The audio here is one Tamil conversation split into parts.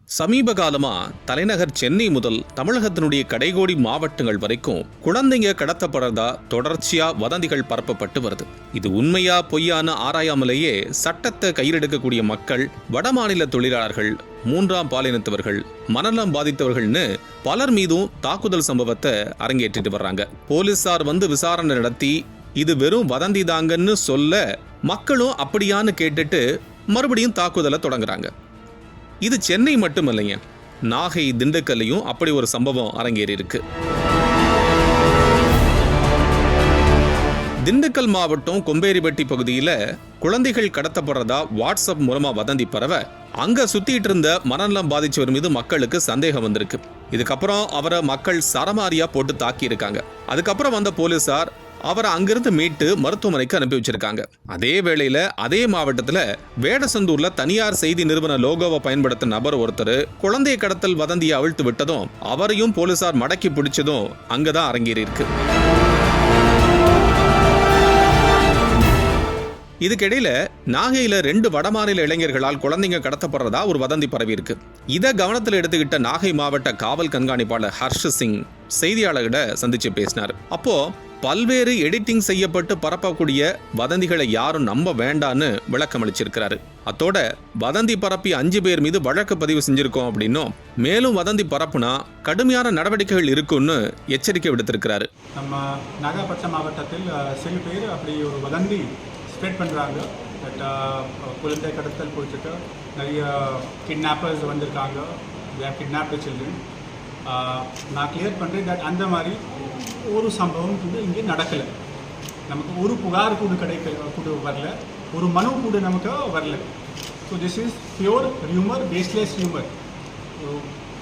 சமீப காலமா தலைநகர் சென்னை முதல் தமிழகத்தினுடைய கடைகோடி மாவட்டங்கள் வரைக்கும் குழந்தைங்க கடத்தப்படுறதா தொடர்ச்சியா வதந்திகள் பரப்பப்பட்டு வருது. இது உண்மையா பொய்யான ஆராயாமலேயே சட்டத்தை கையில் எடுக்கக்கூடிய மக்கள், வடமாநில தொழிலாளர்கள், மூன்றாம் பாலினத்தவர்கள், மனநலம் பாதித்தவர்கள்னு பலர் மீதும் தாக்குதல் சம்பவத்தை அரங்கேற்றிட்டு வர்றாங்க. போலீசார் வந்து விசாரணை நடத்தி இது வெறும் வதந்தி தாங்கன்னு சொல்ல மக்களும் அப்படியான்னு கேட்டுட்டு மறுபடியும் தாக்குதலை தொடங்குறாங்க. இது சென்னை மட்டும் இல்லைங்க, நாகை, திண்டுக்கல்லையும் அப்படி ஒரு சம்பவம் அரங்கேறி இருக்கு. திண்டுக்கல் மாவட்டம் கொம்பேரிப்பட்டி பகுதியில் குழந்தைகள் கடத்தப்படுறதா வாட்ஸ்அப் மூலமா வதந்தி பரவ அங்க சுத்திட்டு இருந்த மனநலம் பாதிச்சவர் மீது மக்களுக்கு சந்தேகம் வந்திருக்கு. இதுக்கப்புறம் அவரை மக்கள் சரமாரியா போட்டு தாக்கி இருக்காங்க. அதுக்கப்புறம் வந்த போலீசார் அவரை அங்கிருந்து மீட்டு மருத்துவமனைக்கு அனுப்பி வச்சிருக்காங்க. அதே வேளையில அதே மாவட்டத்துல வேடசந்தூர்ல தனியார் செய்தி நிறுவன லோகோவை பயன்படுத்த நபர் ஒருத்தர் குழந்தை கடத்தல் வதந்தியை அவிழ்த்து விட்டதும் அவரையும் போலீசார் மடக்கி பிடிச்சதும் அங்கதான் அரங்கேறி இருக்கு. இதுக்கிடையில நாகையில 2 வடமாநில இளைஞர்களால் குழந்தைங்க கடத்தப்படுறதா ஒரு வதந்தி பரவி இருக்கு. இதை கவனத்தில் எடுத்துக்கிட்ட நாகை மாவட்ட காவல் கண்காணிப்பாளர் ஹர்ஷ் சிங் செய்தியாளர்கிட்ட சந்திச்சு பேசினார். அப்போ பல்வேறு எடிட்டிங் செய்யப்பட்டு பரப்பக்கூடிய வதந்திகளை யாரும் நம்ப வேண்டான்னு விளக்கம் அளிச்சிருக்கிறாரு. அத்தோட வதந்தி பரப்பி 5 பேர் மீது வழக்கு பதிவு செஞ்சிருக்கோம் அப்படின்னும், மேலும் வதந்தி பரப்புனா கடுமையான நடவடிக்கைகள் இருக்குன்னு எச்சரிக்கை விடுத்திருக்கிறாரு. நம்ம நாகப்பட்டினம் மாவட்டத்தில் சில பேர் அப்படி ஒரு வதந்தி ஸ்ப்ரெட் பண்ணுறாங்க. பட் குழந்தை கடத்தல் குறிச்சிட்டு நிறைய கிட்னாப்பர்ஸ் வந்திருக்காங்க. Kidnapped children. நான் கிளியர் பண்ணுறேன் தட் அந்த மாதிரி ஒரு சம்பவம் கூட இங்கே நடக்கலை. நமக்கு ஒரு புகார் கூட கூட வரல, ஒரு மனு கூட நமக்கு வரல. So this is pure rumour, baseless rumour.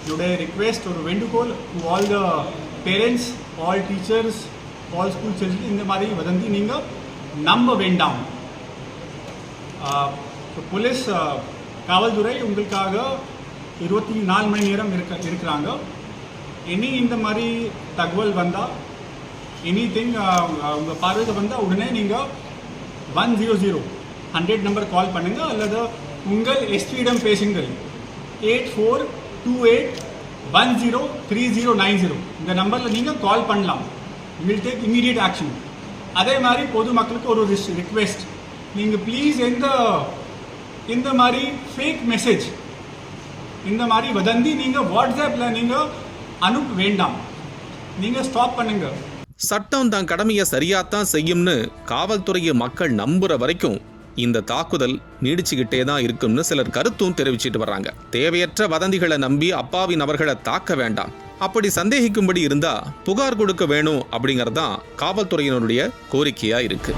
என்னுடைய ரிக்வெஸ்ட் ஒரு வேண்டுகோள் to all the parents, all teachers, all school children, இந்த மாதிரி வதந்தி நீங்கள் நம்ப வேண்டாம். போலீஸ் காவல்துறை உங்களுக்காக 24 மணி நேரம் இருக்கிறாங்க. இனி இந்த மாதிரி தகவல் வந்தால், எனி திங் உங்கள் பார்வைக்கு வந்தால் உடனே நீங்கள் 100 நம்பர் கால் பண்ணுங்கள், அல்லது உங்கள் எஸ்பியிடம் பேசுங்கள். 8428103090 இந்த நம்பரில் நீங்கள் கால் பண்ணலாம். You will take immediate action. அதே மாதிரி பொதுமக்களுக்கு ஒரு ரிக்வெஸ்ட், நீங்கள் ப்ளீஸ் இந்த மாதிரி ஃபேக் மெசேஜ், இந்த மாதிரி வதந்தி நீங்கள் வாட்ஸ்அப்பில் நீங்கள் அனுப்ப வேண்டாம். நீங்கள் ஸ்டாப் பண்ணுங்க. சட்டம் தான் கடமையை சரியாத்தான் செய்யும்னு காவல்துறையை மக்கள் நம்புற வரைக்கும் இந்த தாக்குதல் நீடிச்சுக்கிட்டே தான் இருக்கும்னு சிலர் கருத்தும் தெரிவிச்சிட்டு வர்றாங்க. தேவையற்ற வதந்திகளை நம்பி அப்பாவி நபர்களை தாக்க வேண்டாம். அப்படி சந்தேகிக்கும்படி இருந்தா புகார் கொடுக்க வேணும் அப்படிங்கறதுதான் காவல்துறையினருடைய கோரிக்கையா இருக்கு.